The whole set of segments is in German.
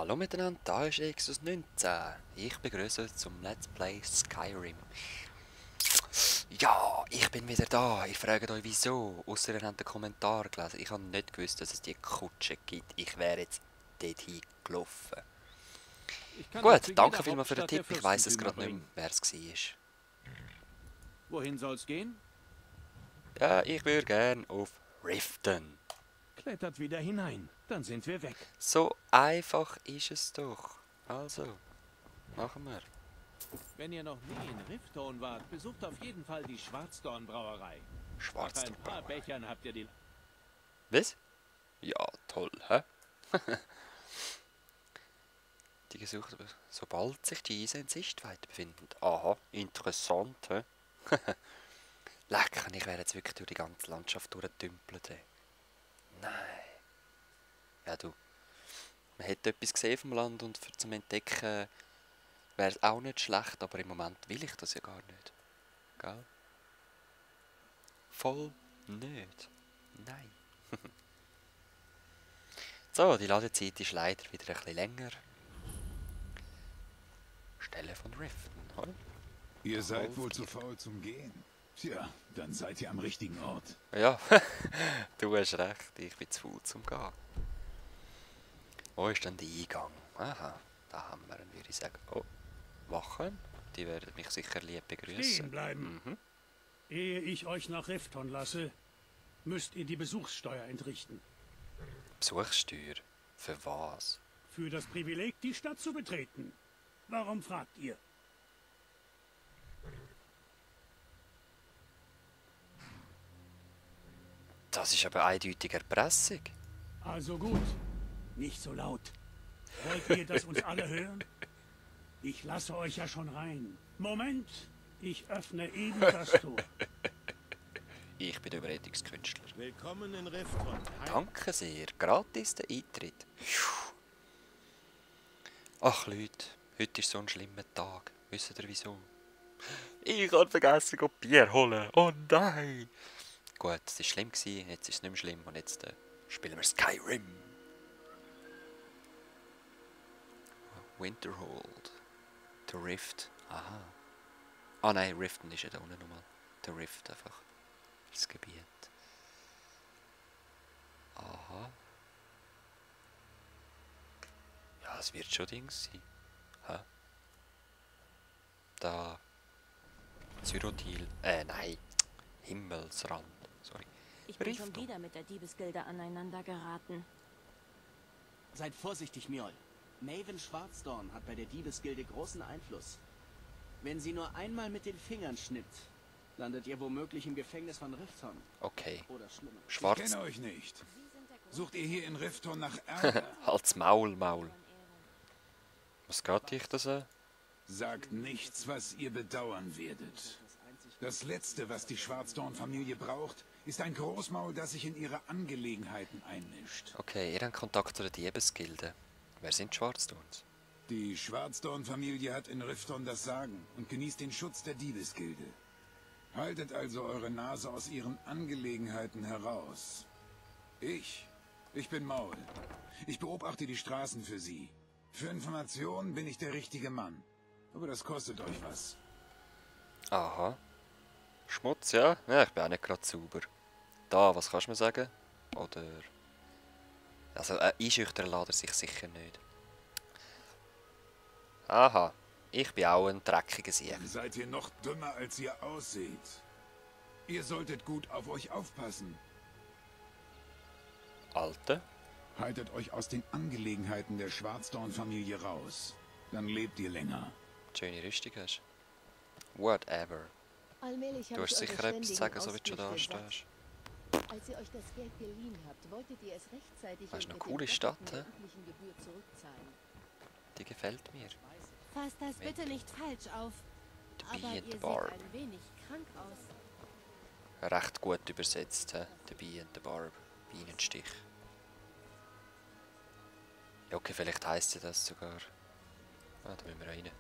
Hallo miteinander, da ist Exodus 19. Ich begrüße euch zum Let's Play Skyrim. Ja, ich bin wieder da. Ihr fragt euch wieso. Ausser ihr habt den Kommentar gelesen. Ich habe nicht gewusst, dass es die Kutsche gibt. Ich wäre jetzt dorthin gelaufen. Gut, danke vielmals für den Tipp. Ich weiss es gerade nicht mehr, wer es war. Wohin soll's gehen? Ja, ich würde gerne auf Riften. Klettert wieder hinein, dann sind wir weg. So einfach ist es doch. Also, machen wir. Wenn ihr noch nie in Rifton wart, besucht auf jeden Fall die Schwarzdorn-Brauerei. Nach ein paar Bechern habt ihr die... Was? Ja, toll, hä? Die gesucht, sobald sich diese in Sichtweite befinden. Aha, interessant, hä? Lecker, ich wäre jetzt wirklich durch die ganze Landschaft durchgetümpelt. Nein. Ja, du. Man hätte etwas gesehen vom Land und für zum Entdecken wäre es auch nicht schlecht, aber im Moment will ich das ja gar nicht. Gell? Voll nicht. Nein. So, die Ladezeit ist leider wieder ein bisschen länger. Stelle von Riften, oder? Ihr seid wohl zu faul zum Gehen. Tja, dann seid ihr am richtigen Ort. Ja, du hast recht, ich bin zu faul zum Gehen. Wo ist denn der Eingang? Aha, da haben wir ihn, würde ich sagen. Oh, Wachen, die werden mich sicher lieb begrüßen. Stehen bleiben. Ehe ich euch nach Rifton lasse, müsst ihr die Besuchssteuer entrichten. Besuchssteuer? Für was? Für das Privileg, die Stadt zu betreten. Warum fragt ihr? Das ist aber eindeutig Erpressung. Also gut, nicht so laut. Wollt ihr das uns alle hören? Ich lasse euch ja schon rein. Moment, ich öffne eben das Tor. Ich bin der Überredungskünstler. Willkommen in Rifton. Danke sehr, gratis der Eintritt. Ach Leute, heute ist so ein schlimmer Tag. Wisst ihr wieso? Ich habe vergessen, Bier holen. Oh nein! Gut, es war schlimm, jetzt ist es nicht mehr schlimm und jetzt spielen wir Skyrim. Winterhold. The Rift. Aha. Ah nein, Riften ist ja da unten nochmal. The Rift einfach. Das Gebiet. Aha. Ja, es wird schon Dings sein. Hä? Da. Cyrodiil. Nein. Himmelsrand. Sorry. Ich bin schon Riften. wieder mit der Diebesgilde aneinander geraten. Seid vorsichtig, Mjol. Maven Schwarzdorn hat bei der Diebesgilde großen Einfluss. Wenn sie nur einmal mit den Fingern schnippt, landet ihr womöglich im Gefängnis von Rifton. Okay. Oder schlimmer. Ich Schwarz. kenne euch nicht. Sucht ihr hier in Rifton nach Ärger? Halt's Maul, Maul. Was geht dich das an? Sagt nichts, was ihr bedauern werdet. Das Letzte, was die Schwarzdorn-Familie braucht, ist ein Großmaul, das sich in ihre Angelegenheiten einmischt. Okay, ihr habt Kontakt zu der Diebesgilde. Wer sind die Schwarzdorns? Die Schwarzdorn-Familie hat in Rifton das Sagen und genießt den Schutz der Diebesgilde. Haltet also eure Nase aus ihren Angelegenheiten heraus. Ich bin Maul. Ich beobachte die Straßen für sie. Für Informationen bin ich der richtige Mann. Aber das kostet euch was. Aha. Schmutz, ja? Ja, ich bin auch nicht gerade sauber. Da, was kannst du mir sagen? Oder... Also, einschüchtern lässt er sich sicher nicht. Aha. Ich bin auch ein dreckiger Sieg. Seid ihr noch dümmer, als ihr ausseht? Ihr solltet gut auf euch aufpassen. Alte? Haltet euch aus den Angelegenheiten der Schwarzdorn-Familie raus. Dann lebt ihr länger. Schöne Rüstung hast. Whatever. Allmählich Du habe hast ich sicher eure etwas zu ständigen sagen, so wie du schon da Ausflüchte satt. stehst. Als ihr euch das Geld geliehen habt, wolltet ihr es rechtzeitig Das ist und eine mit coole dem Stadt, Doppelten der hä? üblichen Gebühr zurückzahlen. Die gefällt mir. Fasst das bitte nicht falsch auf. The Aber Bee ihr and the seht Barb. ein wenig krank aus. Recht gut übersetzt, hä? The Bee and the Barb. Bienenstich. Ja, okay, vielleicht heisst ja das sogar... Ah, da müssen wir rein.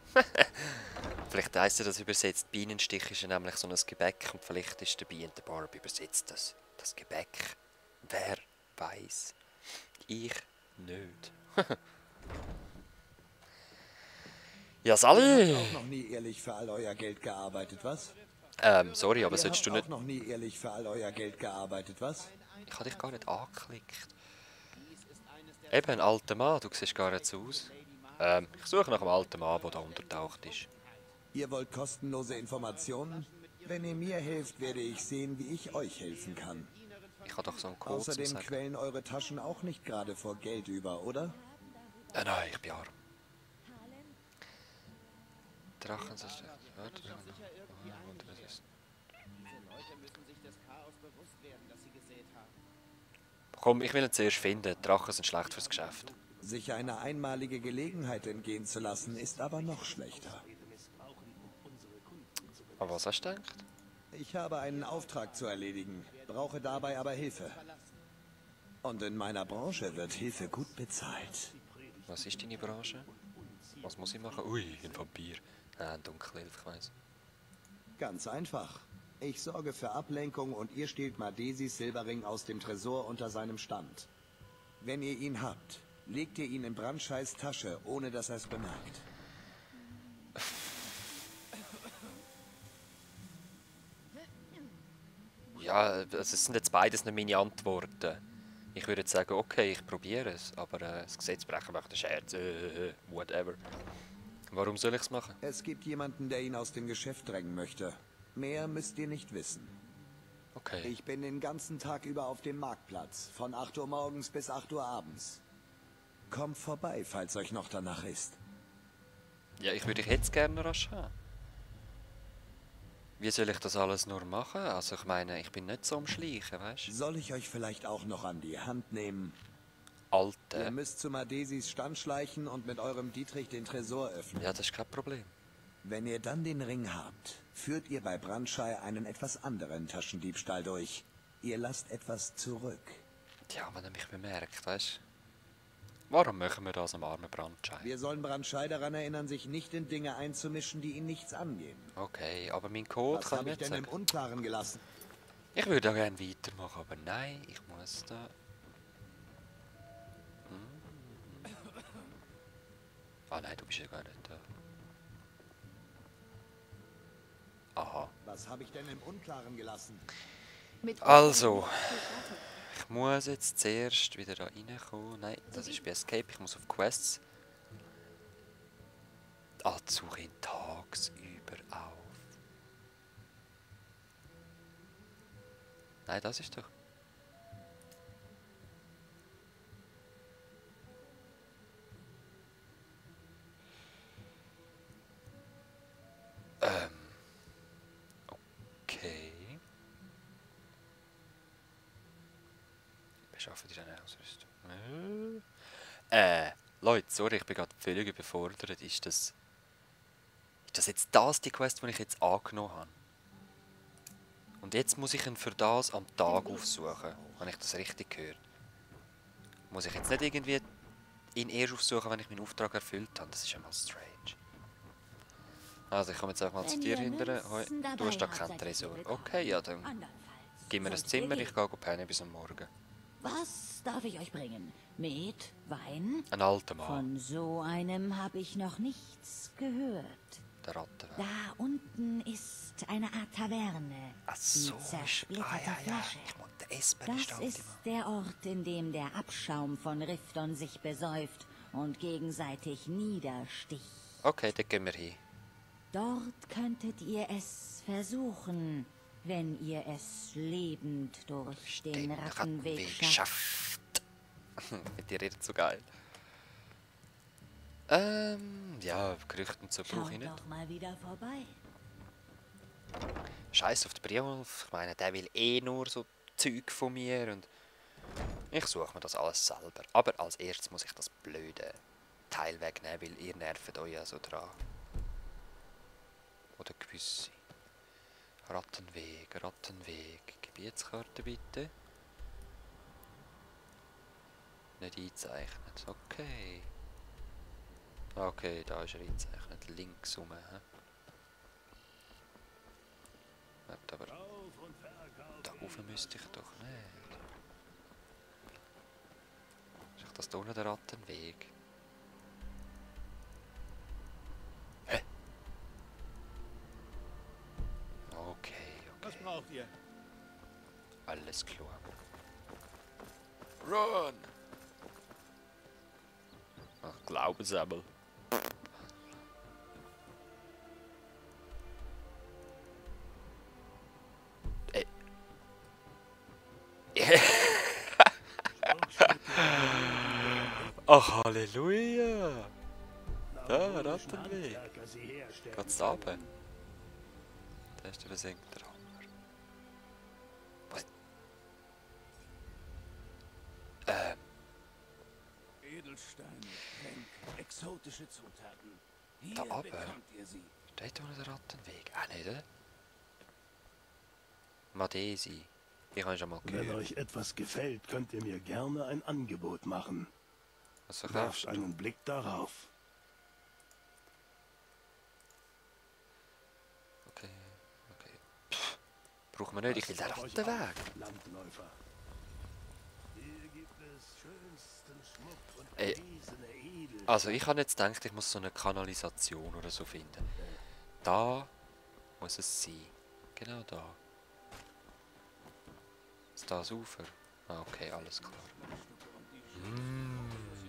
Vielleicht heisst ja das übersetzt. Bienenstich ist ja nämlich so ein Gebäck und vielleicht ist der Bee and the Barb übersetzt das Gebäck. Wer weiß? Ich nicht. Ja, Ihr Sally! habt auch noch nie ehrlich für all euer Geld gearbeitet, was? Sorry, aber Ihr solltest habt du nicht... auch noch nie ehrlich für all euer Geld gearbeitet, was? Ich habe dich gar nicht angeklickt. Eben, ein alter Mann, du siehst gar nicht so aus. Ich suche nach einem alten Mann, der da untertaucht ist. Ihr wollt kostenlose Informationen? Wenn ihr mir helft, werde ich sehen, wie ich euch helfen kann. Ich habe doch so einen Code zum Außerdem Sagen. quellen eure Taschen auch nicht gerade vor Geld über, oder? Nein, ich bin arm. Drachen sind... Warte, komm, ich will ihn zuerst finden. Drachen sind schlecht fürs Geschäft. Sich eine einmalige Gelegenheit entgehen zu lassen, ist aber noch schlechter. Aber was hast du gedacht? Ich habe einen Auftrag zu erledigen, brauche dabei aber Hilfe. Und in meiner Branche wird Hilfe gut bezahlt. Was ist deine Branche? Was muss ich machen? Ui, ein Vampir. Ein Dunkelelf, ich weiss. Ganz einfach. Ich sorge für Ablenkung und ihr stehlt Madesis Silberring aus dem Tresor unter seinem Stand. Wenn ihr ihn habt, legt ihr ihn in Brandscheis Tasche, ohne dass er es bemerkt. Ja, es sind jetzt beides nicht meine Antworten. Ich würde jetzt sagen, okay, ich probiere es, aber das Gesetz brechen macht einen Scherz, whatever. Warum soll ich es machen? Es gibt jemanden, der ihn aus dem Geschäft drängen möchte. Mehr müsst ihr nicht wissen. Okay. Ich bin den ganzen Tag über auf dem Marktplatz, von 8 Uhr morgens bis 8 Uhr abends. Kommt vorbei, falls euch noch danach ist. Ja, ich würde dich jetzt gerne rasch haben. Wie soll ich das alles nur machen? Also ich meine, ich bin nicht so am Schleichen, weißt du? Soll ich euch vielleicht auch noch an die Hand nehmen? Alte. Ihr müsst zu Madesis Stand schleichen und mit eurem Dietrich den Tresor öffnen. Ja, das ist kein Problem. Wenn ihr dann den Ring habt, führt ihr bei Brandschei einen etwas anderen Taschendiebstahl durch. Ihr lasst etwas zurück. Ja, wenn er mich bemerkt, weißt du? Warum machen wir das am armen Brandschei? Wir sollen Brandschei daran erinnern, sich nicht in Dinge einzumischen, die ihn nichts angehen. Okay, aber mein Code Was kann habe ich nicht denn sagen. im Unklaren gelassen? Ich würde auch gerne weitermachen, aber nein, ich muss da... Ah nein, du bist ja gar nicht da. Aha. Was habe ich denn im Unklaren gelassen? Also, ich muss jetzt zuerst wieder da reinkommen. Nein, das ist bei Escape, ich muss auf Quests. Ah, suche ihn tagsüber auf. Nein, das ist doch... Okay. Beschaffen dir eine Ausrüstung. Leute, sorry, ich bin gerade völlig überfordert. Ist das jetzt die Quest, die ich jetzt angenommen habe? Und jetzt muss ich ihn für das am Tag aufsuchen. Habe ich das richtig gehört? Muss ich jetzt nicht irgendwie ihn erst aufsuchen, wenn ich meinen Auftrag erfüllt habe? Das ist ja mal strange. Also ich komme jetzt einfach mal zu dir hinterher. Hoi, du hast da keinen Tresor. Okay, ja dann gib mir ein Zimmer, ich gehe pennen bis am Morgen. Was darf ich euch bringen? Met? Wein? Ein alter Mann. Von so einem habe ich noch nichts gehört. Der Rattenweg. Da unten ist eine Art Taverne. Ach so, Die zersplitterte ja. Flasche. Ich muss den Espen Das ist der Ort, in dem der Abschaum von Rifton sich besäuft und gegenseitig niedersticht. Okay, dann gehen wir hin. Dort könntet ihr es versuchen, wenn ihr es lebend durch den Rattenweg schafft. Mit dir redet so geil. Ja, Gerüchte und so brauche ich nicht. Schaut doch mal wieder vorbei. Scheiß auf den Briolf. Ich meine, der will eh nur so Zeug von mir und ich suche mir das alles selber. Aber als erstes muss ich das blöde Teil wegnehmen, weil ihr nervt euch ja so dran. Oder gewisse. Rattenweg. Gebietskarte bitte. Nicht eingezeichnet. Okay. Okay, da ist er eingezeichnet. Links rum. Warte, aber da rauf müsste ich doch nicht. Ist das da unten der Rattenweg? braucht ihr? Alles klar. Run! Ach, Glaubenssäbel. Ach, Halleluja! Da, Rattenweg. Geht's da runter? Da ist der versenkte Hammer. Was? Edelsteine, Tränke, exotische Zutaten. Hier Da runter? bekommt ihr sie. Steht da der Rattenweg? Auch nicht, oder? Madesi. Ich habe schon mal Wenn gehört. euch etwas gefällt, könnt ihr mir gerne ein Angebot machen. Was verkaufst Werft du? einen Blick darauf. Okay, okay. Pff, brauchen wir nicht, ich will den Rattenweg. Landläufer. Hier gibt es schönsten Schmuck und Ey, erlesene Edelsteine. also ich habe jetzt gedacht, ich muss so eine Kanalisation oder so finden. Da muss es sein. Genau da. Ist das Ufer? Ah, okay, alles klar.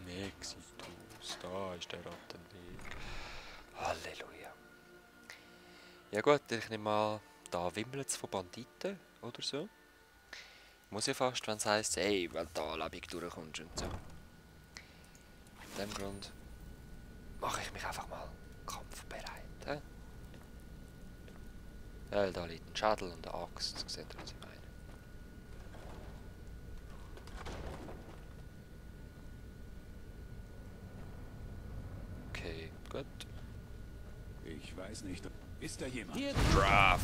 Exitus, da ist der Rattenweg. Halleluja. Ja gut, ich nehme mal, da wimmelt es von Banditen oder so. Muss ja fast, wenn es heisst, hey, wenn du da lebig durchkommst und so. Aus dem Grund mache ich mich einfach mal kampfbereit. He? Ja, da liegt ein Schädel und eine Axt, seht ihr, was ich meine? Okay, gut. Ich weiß nicht. Ist da jemand? Hier Draft.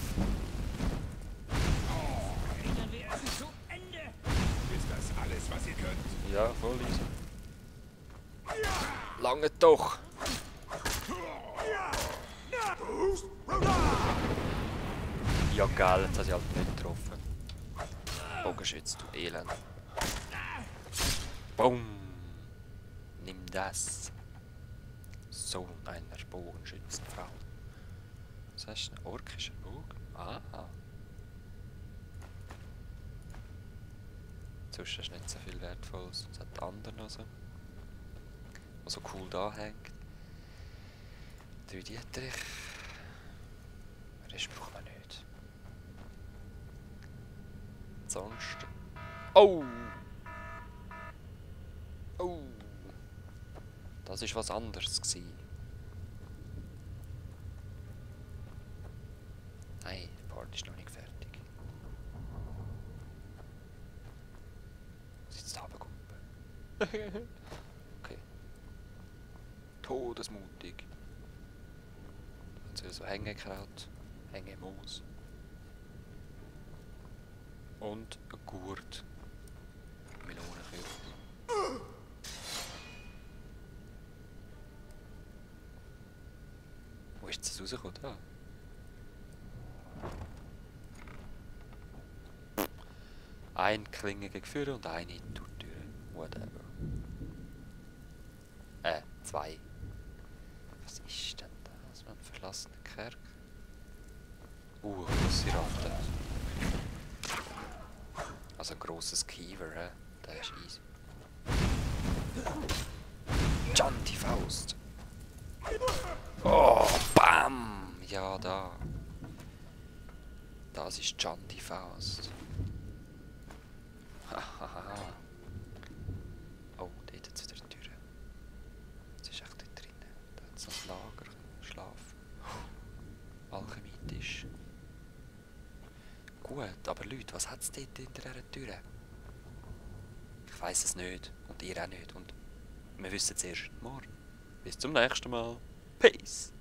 Bringen wir es zu Ende. Ist das alles, was ihr könnt? Ja, voll easy. Lange doch! Ja, geil, jetzt hat sie halt nicht getroffen. Bogenschütz, du Elend. Boom! Nimm das. Sohn einer Bogenschützenfrau. Was hast du? Ein orkischer Bogen? Aha. Sonst hast du nicht so viel Wertvolles. Es hat andere noch so. Was so cool da hängt. 3 Dietrich. Rest braucht man nicht. Sonst. Oh! Oh! Das ist was anderes gewesen. Nein, der Part ist noch nicht fertig. Was ist jetzt da runtergekommen? Okay. Todesmutig. So Hängekraut, Hängemoos. Und ein Gurt. Melonenkürbis. Wo ist das rausgekommen? Da. Ein Klinge gegen Führer und eine durch die Tür. Whatever. 2. Was ist denn das? Ein verlassener Kerker. Grosse Ratte. Also ein grosses Kiefer, hä? Der ist easy. John, die Faust. Oh, bam! Ja, da. Das ist John, die Faust. Hahaha. Oh, dort hat es wieder die Tür. Was ist echt dort drin? Da hat es noch ein Lager, Schlaf. Alchemietisch. Gut, aber Leute, was hat es dort hinter dieser Tür? Ich weiss es nicht. Und ihr auch nicht. Und wir wissen es erst morgen. Bis zum nächsten Mal. Peace!